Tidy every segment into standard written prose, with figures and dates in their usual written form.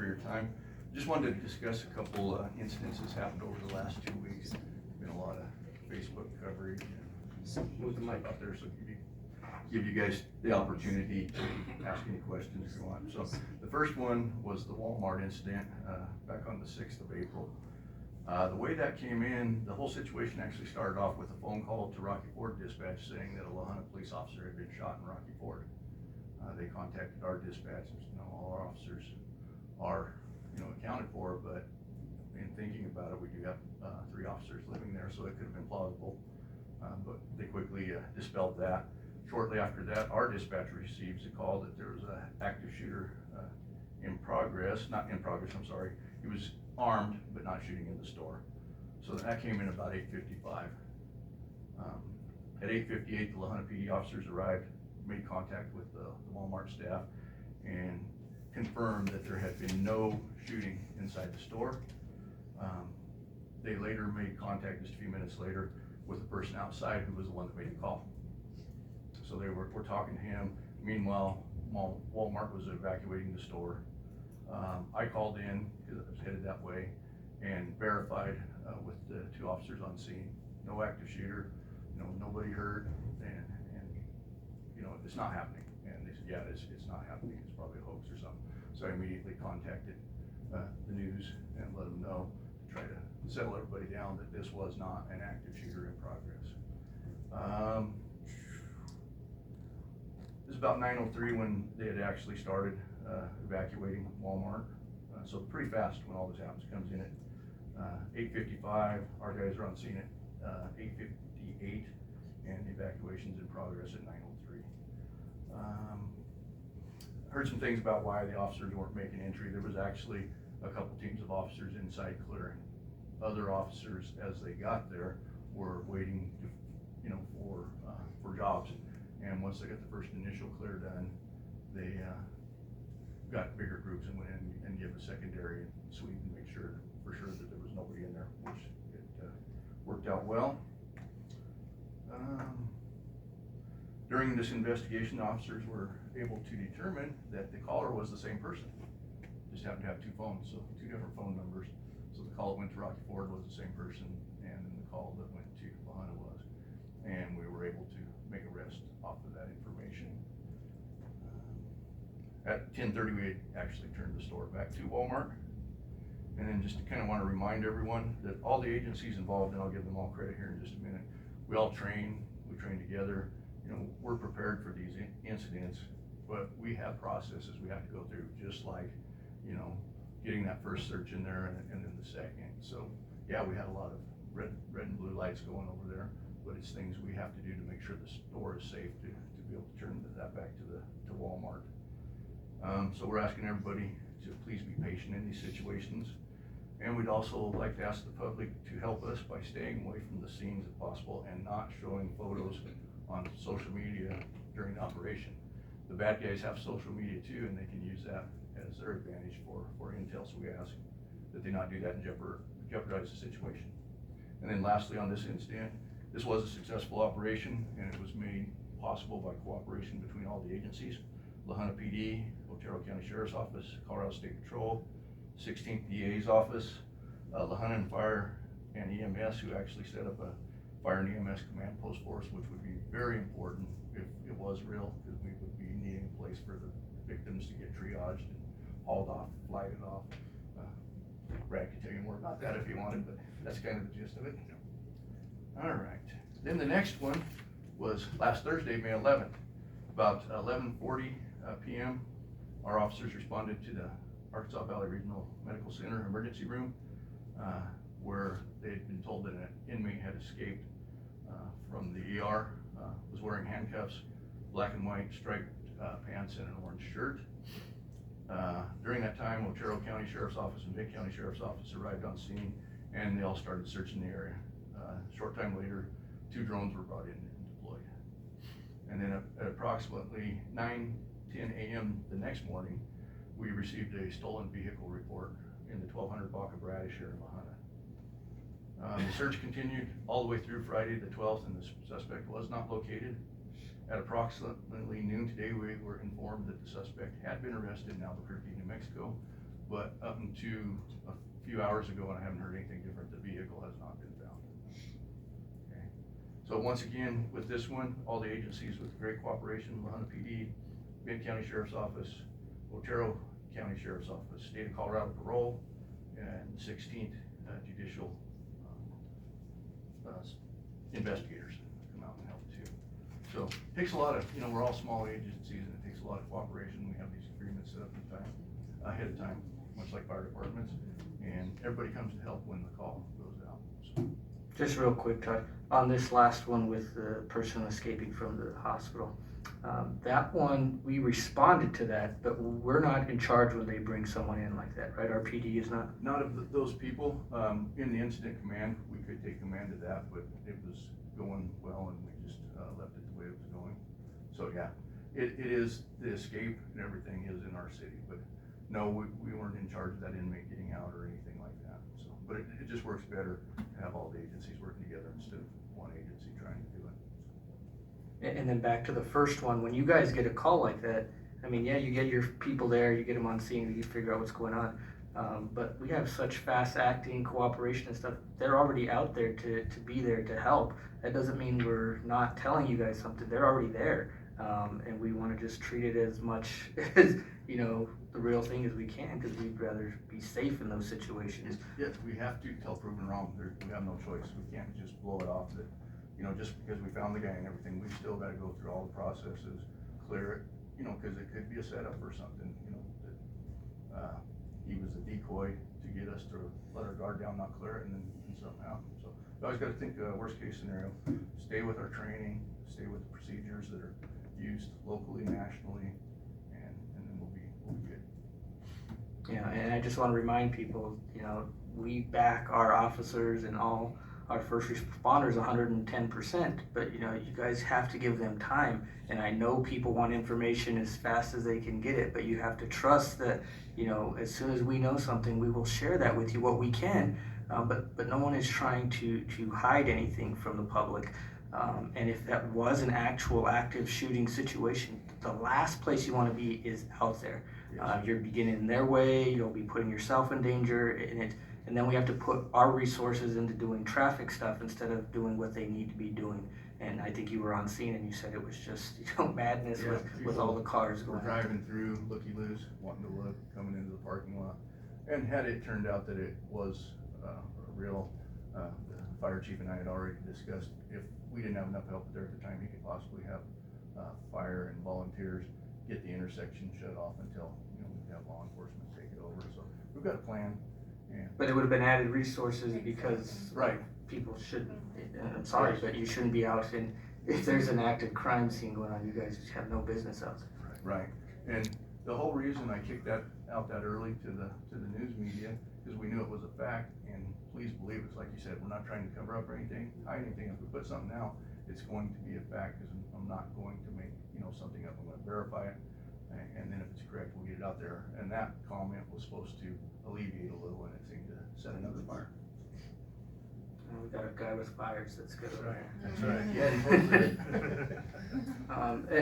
your time. Just wanted to discuss a couple incidences happened over the last 2 weeks. Been a lot of Facebook coverage and move the mic out there so give you guys the opportunity to ask any questions if you want. So the first one was the Walmart incident back on the 6th of April. The way that came in, the whole situation actually started off with a phone call to Rocky Ford dispatch saying that a La Junta police officer had been shot in Rocky Ford. They contacted our dispatch. All our officers are, accounted for, but in thinking about it, we do have 3 officers living there, so it could have been plausible. But they quickly dispelled that. Shortly after that, our dispatch receives a call that there was an active shooter He was armed, but not shooting in the store. So that came in about 8:55. At 8:58, the La Junta PD officers arrived, made contact with the Walmart staff, and confirmed that there had been no shooting inside the store. They later made contact just a few minutes later with the person outside who was the one that made the call. So they were talking to him. Meanwhile, Walmart was evacuating the store. I called in because I was headed that way and verified with the 2 officers on scene. No active shooter, nobody hurt, and it's not happening. And they said, yeah, it's not happening. It's probably a hoax or something. So I immediately contacted the news and let them know to try to settle everybody down that this was not an active shooter in progress. It was about 9:03 when they had actually started evacuating Walmart. So pretty fast when all this happens. Comes in at 8:55. Our guys are on scene at 8:58, and the evacuation's in progress at 9:03. Heard some things about why the officers weren't making entry. There was actually a couple teams of officers inside clearing. Other officers, as they got there, were waiting to, for jobs. And once they got the first initial clear done, they got bigger groups and went in and gave a secondary sweep and make sure that there was nobody in there, which it worked out well. During this investigation, officers were able to determine that the caller was the same person. Just happened to have 2 phones, so 2 different phone numbers. So the call that went to Rocky Ford was the same person, and then the call that went to La Junta was. And we were able to make arrest off of that information. At 10:30, we had actually turned the store back to Walmart. And then just kind of want to remind everyone that all the agencies involved, and I'll give them all credit here in just a minute, we all train together. We're prepared for these incidents, but we have processes we have to go through, just like, getting that first search in there and then the second. So yeah, we had a lot of red and blue lights going over there, but it's things we have to do to make sure the store is safe to be able to turn that back to Walmart. So we're asking everybody to please be patient in these situations. And we'd also like to ask the public to help us by staying away from the scenes if possible and not showing photos on social media during the operation. The bad guys have social media too, and they can use that as their advantage for intel, so we ask that they not do that and jeopardize the situation. And then lastly, on this incident, this was a successful operation, and it was made possible by cooperation between all the agencies: La Junta PD, Otero County Sheriff's Office, Colorado State Patrol, 16th DA's office, La Junta and Fire and EMS, who actually set up a Fire and EMS command post for us, which would be very important if it was real, because we would be needing a place for the victims to get triaged and hauled off, flighted off. Brad could tell you more about that if you wanted, but that's kind of the gist of it. All right. Then the next one was last Thursday, May 11th, about 11:40 p.m. Our officers responded to the Arkansas Valley Regional Medical Center emergency room, where they had been told that an inmate had escaped from the ER, was wearing handcuffs, black and white striped pants, and an orange shirt. During that time, Otero County Sheriff's Office and Dade County Sheriff's Office arrived on scene, and they all started searching the area. Short time later, 2 drones were brought in and deployed. And then at approximately 9:10 a.m. the next morning, we received a stolen vehicle report in the 1200 block of Radish here in La Junta. The search continued all the way through Friday the 12th, and the suspect was not located. At approximately noon today, we were informed that the suspect had been arrested in Albuquerque, New Mexico. but up until a few hours ago, and I haven't heard anything different, the vehicle has not been found. Okay. So once again, with this one, all the agencies with great cooperation, Lahana PD, Benton County Sheriff's Office, Otero County Sheriff's Office, State of Colorado Parole, and 16th Judicial investigators come out and help too. So it takes a lot of, we're all small agencies, and it takes a lot of cooperation. We have these agreements set up ahead of time, much like fire departments, and everybody comes to help when the call goes out. So. Just real quick, Todd, on this last one with the person escaping from the hospital, that one, we responded to that, but we're not in charge when they bring someone in like that, right? Our PD is not? Not of those people. In the incident command, we could take command of that, but it was going well, and we just left it the way it was going. So yeah, it is, the escape and everything is in our city, but no, we weren't in charge of that inmate getting out or anything like that. So, but it just works better to have all the agencies working together instead of one agency trying to do it. And then back to the first one, when you guys get a call like that, I mean, yeah, you get your people there, you get them on scene, you figure out what's going on. But we have such fast acting, cooperation and stuff. They're already out there to be there to help. That doesn't mean we're not telling you guys something. They're already there. And we want to just treat it as much as, the real thing as we can, because we'd rather be safe in those situations. Yes, we have to tell proven wrong. We have no choice. We can't just blow it off that, just because we found the guy and everything, we still got to go through all the processes, clear it, because it could be a setup or something, that he was a decoy to get us to let our guard down, not clear it, and then something happened. So we always got to think worst case scenario, stay with our training, stay with the procedures that are used locally, nationally, and then we'll be good. Yeah, and I just want to remind people, we back our officers and all our first responders 110%, but you guys have to give them time. And I know people want information as fast as they can get it, but you have to trust that, as soon as we know something, we will share that with you what we can. But no one is trying to hide anything from the public. And if that was an actual active shooting situation, the last place you want to be is out there. You're beginning in their way, you'll be putting yourself in danger, and then we have to put our resources into doing traffic stuff instead of doing what they need to be doing. And I think you were on scene and you said it was just madness with all the cars going. We're driving through, looky-loos, wanting to look, coming into the parking lot. And had it turned out that it was a real, the fire chief and I had already discussed, if we didn't have enough help there at the time, he could possibly have fire and volunteers get the intersection shut off until we have law enforcement take it over. So we've got a plan. But it would have been added resources because right. People shouldn't, I'm sorry, but you shouldn't be out if there's an active crime scene going on, you guys have no business out there. Right. And the whole reason I kicked that out that early to the news media is we knew it was a fact, and please believe it's like you said, we're not trying to cover up or anything, hide anything. If we put something out, it's going to be a fact, because I'm not going to make something up. I'm going to verify it, and then if it's correct, we'll get it out there. And that comment was supposed to alleviate a little, and it seemed to set another fire. We got a guy with fires that's good. That's right. Yeah, he posted it.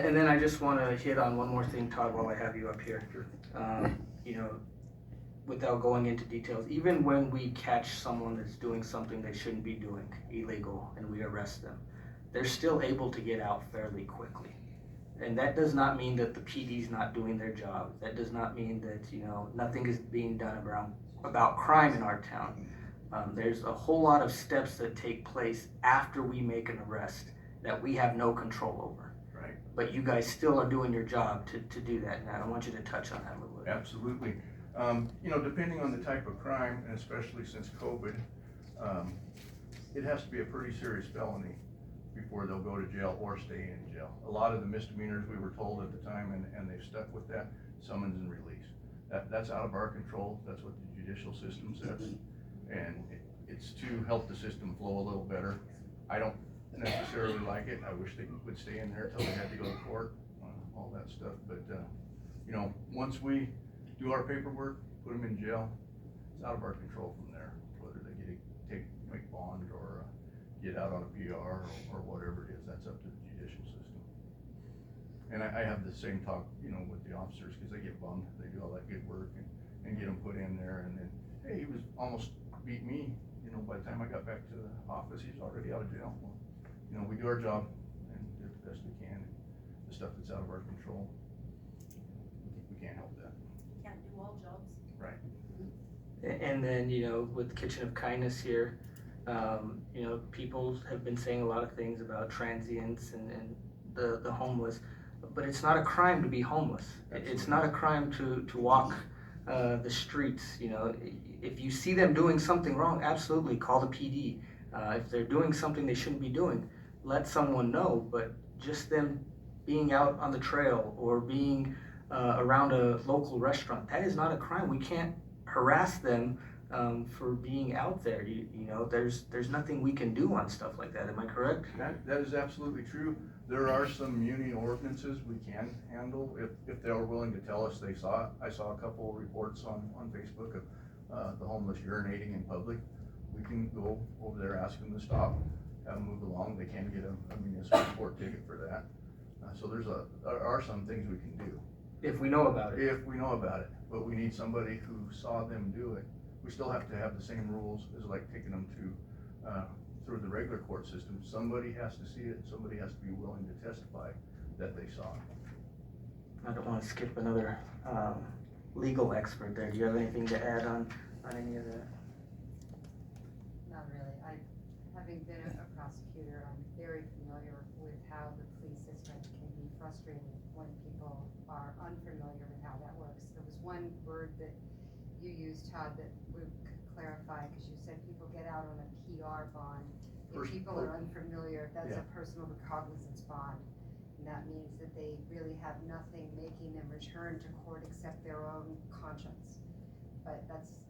And then I just want to hit on one more thing, Todd, while I have you up here. Sure. Without going into details, even when we catch someone that's doing something they shouldn't be doing, illegal, and we arrest them, they're still able to get out fairly quickly. And that does not mean that the PD's not doing their job. That does not mean that, nothing is being done about crime in our town. There's a whole lot of steps that take place after we make an arrest that we have no control over. Right. But you guys still are doing your job to do that, and I want you to touch on that a little bit. Absolutely. Depending on the type of crime, and especially since COVID, it has to be a pretty serious felony before they'll go to jail or stay in jail. A lot of the misdemeanors, we were told at the time, and they've stuck with that, summons and release. That's out of our control. That's what the judicial system says. And it's to help the system flow a little better. I don't necessarily like it. I wish they would stay in there until they had to go to court, all that stuff. But, once we do our paperwork, put them in jail, it's out of our control from there, whether they make bond or get out on a PR or whatever it is. That's up to the judicial system. And I have the same talk, with the officers, because they get bummed. They do all that good work and get them him put in there, and then, hey, he was almost beat me, you know, by the time I got back to the office, he's already out of jail. Well, you know, we do our job and do the best we can. The stuff that's out of our control, we can't help that. Can't do all jobs. Right. And then, you know, with Kitchen of Kindness here, you know, people have been saying a lot of things about transients and the homeless, but it's not a crime to be homeless. It's not a crime to walk the streets, you know. If you see them doing something wrong, absolutely call the PD. If they're doing something they shouldn't be doing, let someone know, but just them being out on the trail or being around a local restaurant, that is not a crime. We can't harass them for being out there. You know, there's nothing we can do on stuff like that. Am I correct? That is absolutely true. There are some muni ordinances we can handle if they are willing to tell us they saw it. I saw a couple of reports on Facebook of the homeless urinating in public. We can go over there, ask them to stop, have them move along. They can get a municipal court ticket for that. So there are some things we can do. If we know about it. If we know about it, but we need somebody who saw them do it. We still have to have the same rules as like taking them to, through the regular court system. Somebody has to see it, somebody has to be willing to testify that they saw it. I don't want to skip another legal expert there. Do you have anything to add on any of that? Not really. Having been a prosecutor, I'm very familiar with how the police system can be frustrating when people are unfamiliar with how that works. There was one word that you used, Todd, that we could clarify, because you said people get out on a PR bond. If people are unfamiliar, that's a personal recognizance bond. And that means that they really have nothing making them return to court except their own conscience. But that's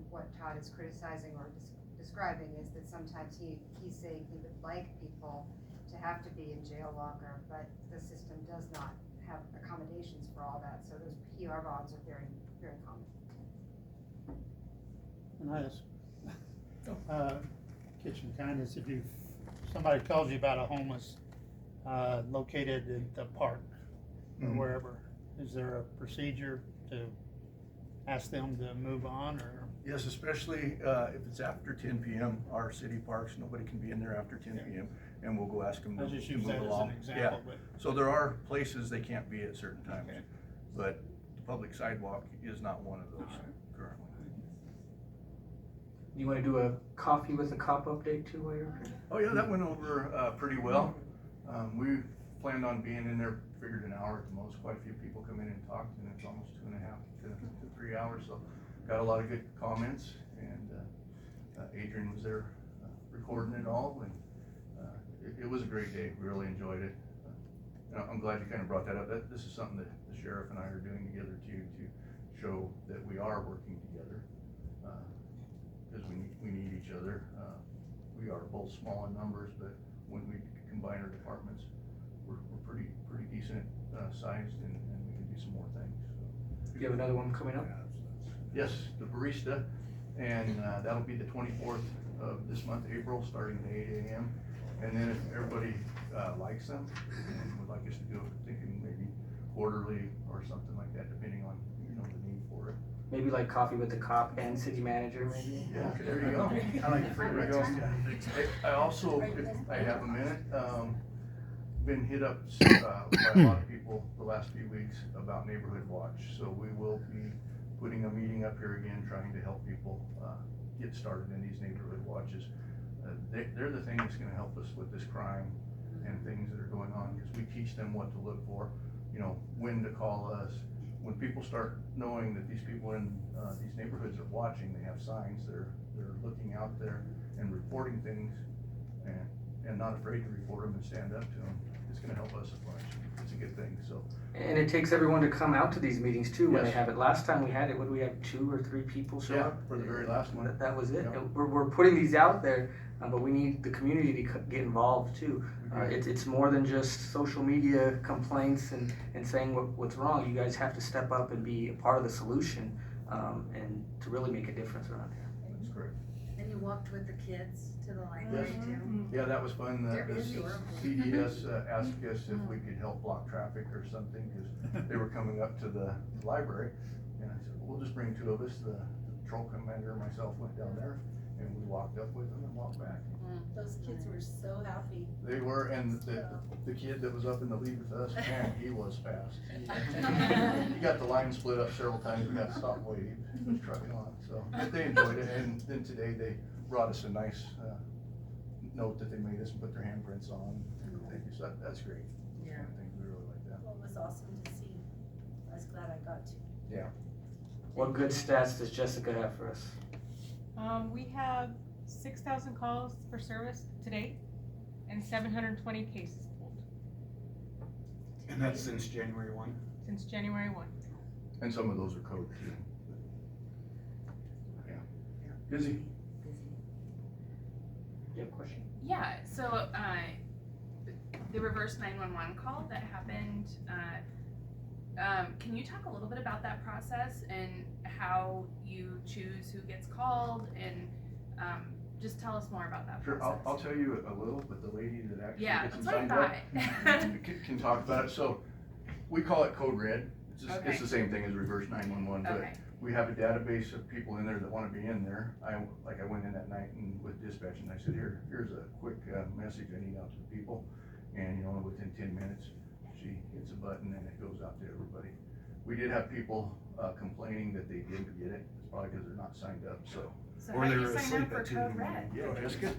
what Todd is criticizing or describing, is that sometimes he's saying he would like people to have to be in jail longer, but the system does not have accommodations for all that. So those PR bonds are very, very common. And I just, Kitchen Kindness, if somebody tells you about a homeless located in the park or wherever, is there a procedure to ask them to move on, or? Yes, especially if it's after 10 p.m. Our city parks, nobody can be in there after 10 p.m. and we'll go ask them to I'll move just use that as along. an example, but. So there are places they can't be at certain times, Okay. but the public sidewalk is not one of those currently. You want to do a coffee with a cop update too while you're up here? Oh yeah, that went over pretty well. We planned on being in there, figured an hour at the most. Quite a few people come in and talked, and it's almost 2.5 to 3 hours. So got a lot of good comments, and Adrian was there recording it all, and it was a great day. We really enjoyed it. I'm glad you kind of brought that up. This is something that the sheriff and I are doing together too, to show that we are working together, because we need each other. We are both small in numbers, but when we combine our departments, we're pretty decent sized, and we can do some more things. So. Do you have another one coming up? Yes, the barista, and that'll be the 24th of this month, April, starting at 8 a.m. And then if everybody likes them and would like us to do it, thinking maybe quarterly or something like that, depending on, you know, the need for it. Maybe like coffee with the cop and city manager, maybe? Yeah, there you go. I like it. There you go. I also, if I have a minute, been hit up by a lot of people the last few weeks about Neighborhood Watch. So we will be putting a meeting up here again, trying to help people get started in these neighborhood watches. They're the thing that's gonna help us with this crime and things that are going on, because we teach them what to look for, you know, when to call us. When people start knowing that these people in these neighborhoods are watching, they have signs, they're looking out there and reporting things, and not afraid to report them and stand up to them, it's gonna help us a bunch. It's a good thing, so. And it takes everyone to come out to these meetings too when they Yes. have it. Last time we had it, what did we have, 2 or 3 people show Yeah, up? for the very last one. That was it. Yeah. And we're putting these out there, but we need the community to get involved too. Agreed. It's more than just social media complaints and saying what's wrong. You guys have to step up and be a part of the solution, and to really make a difference around here. That's correct. And you walked with the kids to the library Yes. too? Yeah, that was fun. They're The busy. CES asked us if we could help block traffic or something, because they were coming up to the library, And I said, well, we'll just bring two of us, the patrol commander and myself went down there, and we walked up with them and walked back. Those kids were so happy. They were, and the kid that was up in the lead with us, man, he was fast. He got the line split up several times, we had to stop waiting, he was trucking on, so, but they enjoyed it, and then today they brought us a nice, note that they made us and put their handprints on. Thank you, so that's great. Yeah. I think we really like that. Well, it was awesome to see. I was glad I got to. What good stats does Jessica have for us? We have 6,000 calls for service to date and 720 cases pulled And that's since January 1. since January 1. And some of those are code too. Yeah. Busy? You have a question? Yeah, so the reverse 911 call that happened, can you talk a little bit about that process and how you choose who gets called, and just tell us more about that Sure, process. I'll tell you a little, but the lady that actually Yeah, gets them that's what signed I up thought. can talk about it. So we call it code red. Okay. It's the same thing as reverse 911, but Okay, we have a database of people in there that wanna be in there. I went in that night and with dispatch and I said, here's a quick message I need out to the people. And within 10 minutes, she hits a button and it goes out to everybody. We did have people complaining that they didn't get it. It's probably because they're not signed up, so. so Or how do they you were sign asleep up for at 2 in the Code Red? morning. Yeah, Jessica.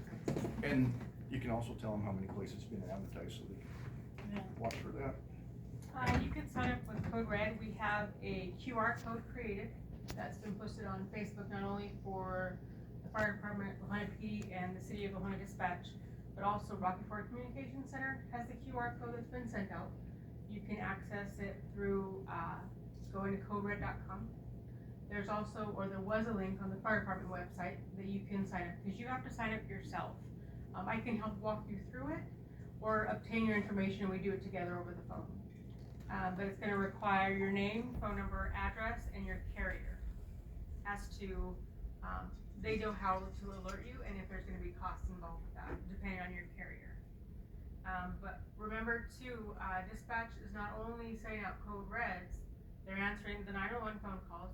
And you can also tell them how many places it's been advertised so they can watch for that. You can sign up with Code Red. We have a QR code created that's been posted on Facebook, not only for the fire department, Lahaina PD, and the city of Lahaina Dispatch, but also Rocky Ford Communications Center has the QR code that's been sent out. You can access it through going to codered.com. There's also, or there was a link on the fire department website that you can sign up, because you have to sign up yourself. I can help walk you through it or obtain your information, and we do it together over the phone. But it's gonna require your name, phone number, address, and your carrier as to, they know how to alert you and if there's gonna be costs involved with that, depending on your carrier. But remember too, dispatch is not only setting out code reds, they're answering the 911 phone calls,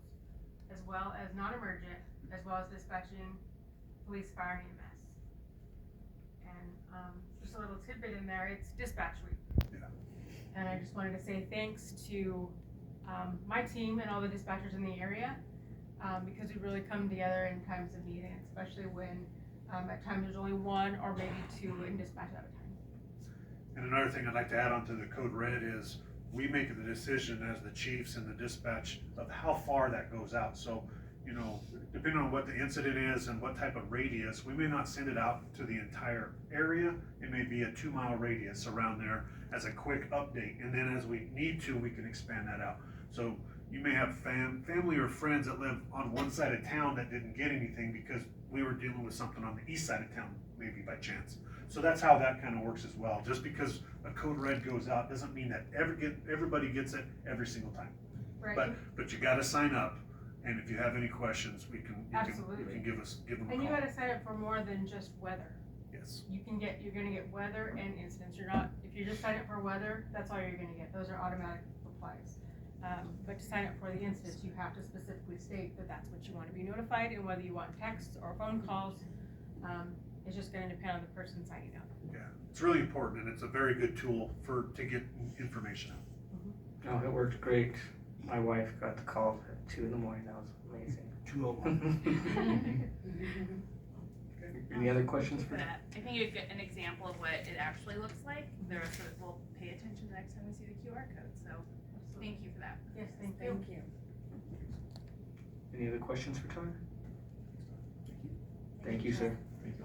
as well as non-emergent, as well as dispatching police, fire, and EMS. And just a little tidbit in there, it's dispatch week. Yeah. And I just wanted to say thanks to my team and all the dispatchers in the area, because we really come together in times of need, and especially when at times there's only one or maybe two in dispatch at a time. And another thing I'd like to add on to the code red is we make the decision as the chiefs and the dispatch of how far that goes out. So, depending on what the incident is and what type of radius, we may not send it out to the entire area. It may be a 2-mile radius around there as a quick update. And then as we need to, we can expand that out. So you may have family or friends that live on one side of town that didn't get anything because we were dealing with something on the east side of town, maybe by chance. So that's how that kind of works as well. Just because a code red goes out doesn't mean that everybody gets it every single time. Right. But you gotta sign up, and if you have any questions, you can Absolutely. give them a call. And you gotta sign up for more than just weather. Yes. You're gonna get weather and incidents. If you just sign up for weather, that's all you're gonna get. Those are automatic replies. But to sign up for the incidents, you have to specifically state that that's what you want to be notified, and whether you want texts or phone calls, it's just gonna depend on the person signing up. Yeah, it's really important, and it's a very good tool to get information out. Oh, it worked great. My wife got the call at 2 in the morning. That was amazing. 2:01. Any other questions For for that, I think you get an example of what it actually looks like. The rest of it will pay attention the next time we see the QR code, so thank you for that. Yes, thank you. Thank you. Any other questions for Todd? Thank you, sir. Thank you.